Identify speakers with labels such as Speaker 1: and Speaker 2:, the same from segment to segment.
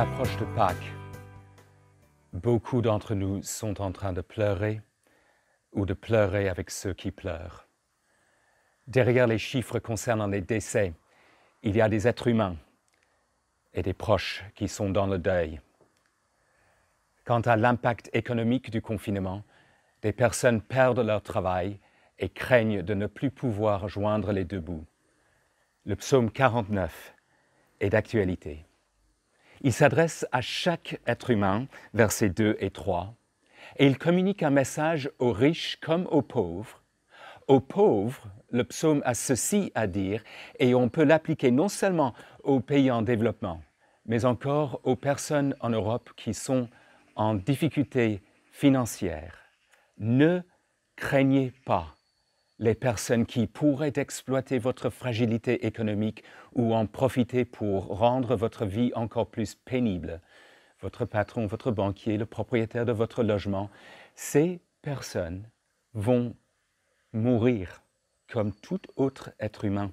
Speaker 1: À l'approche de Pâques, beaucoup d'entre nous sont en train de pleurer ou de pleurer avec ceux qui pleurent. Derrière les chiffres concernant les décès, il y a des êtres humains et des proches qui sont dans le deuil. Quant à l'impact économique du confinement, des personnes perdent leur travail et craignent de ne plus pouvoir joindre les deux bouts. Le psaume 49 est d'actualité. Il s'adresse à chaque être humain, versets 2 et 3, et il communique un message aux riches comme aux pauvres. Aux pauvres, le psaume a ceci à dire, et on peut l'appliquer non seulement aux pays en développement, mais encore aux personnes en Europe qui sont en difficulté financière. Ne craignez pas les personnes qui pourraient exploiter votre fragilité économique ou en profiter pour rendre votre vie encore plus pénible. Votre patron, votre banquier, le propriétaire de votre logement, ces personnes vont mourir comme tout autre être humain.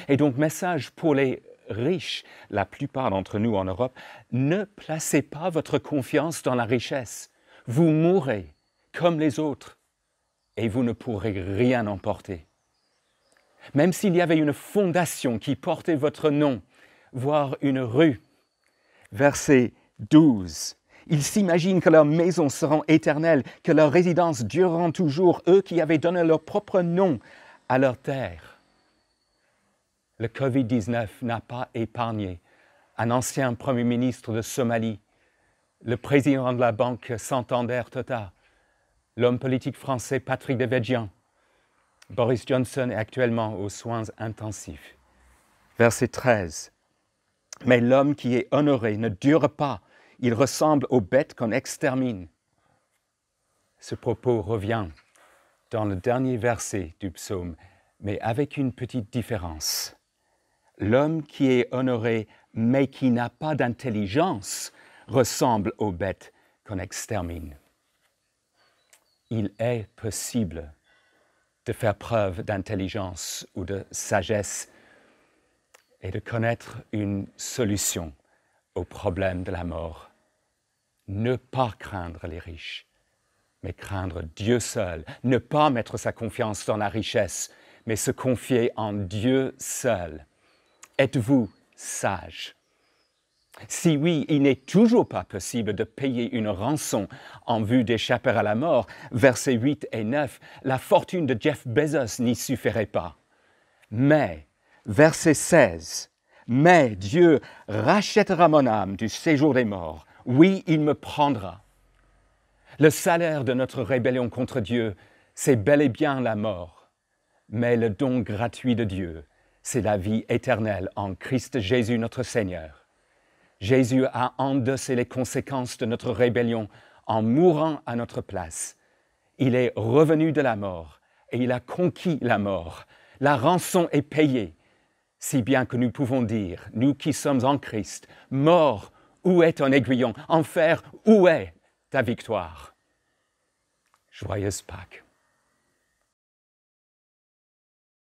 Speaker 1: Et donc, message pour les riches, la plupart d'entre nous en Europe, ne placez pas votre confiance dans la richesse. Vous mourrez comme les autres et vous ne pourrez rien emporter. Même s'il y avait une fondation qui portait votre nom, voire une rue. Verset 12. Ils s'imaginent que leurs maisons seront éternelles, que leurs résidences dureront toujours, eux qui avaient donné leur propre nom à leur terre. Le Covid-19 n'a pas épargné un ancien Premier ministre de Somalie, le président de la Banque Santander Tota, l'homme politique français Patrick Devedjian. Boris Johnson est actuellement aux soins intensifs. Verset 13. Mais l'homme qui est honoré ne dure pas, il ressemble aux bêtes qu'on extermine. Ce propos revient dans le dernier verset du psaume, mais avec une petite différence. L'homme qui est honoré, mais qui n'a pas d'intelligence, ressemble aux bêtes qu'on extermine. Il est possible de faire preuve d'intelligence ou de sagesse et de connaître une solution au problème de la mort. Ne pas craindre les riches, mais craindre Dieu seul. Ne pas mettre sa confiance dans la richesse, mais se confier en Dieu seul. Êtes-vous sage? Si oui, il n'est toujours pas possible de payer une rançon en vue d'échapper à la mort. Versets 8 et 9, la fortune de Jeff Bezos n'y suffirait pas. Mais, verset 16, mais Dieu rachètera mon âme du séjour des morts. Oui, il me prendra. Le salaire de notre rébellion contre Dieu, c'est bel et bien la mort. Mais le don gratuit de Dieu, c'est la vie éternelle en Christ Jésus notre Seigneur. Jésus a endossé les conséquences de notre rébellion en mourant à notre place. Il est revenu de la mort et il a conquis la mort. La rançon est payée, si bien que nous pouvons dire, nous qui sommes en Christ, mort, où est ton aiguillon? Enfer, où est ta victoire? Joyeuse Pâques.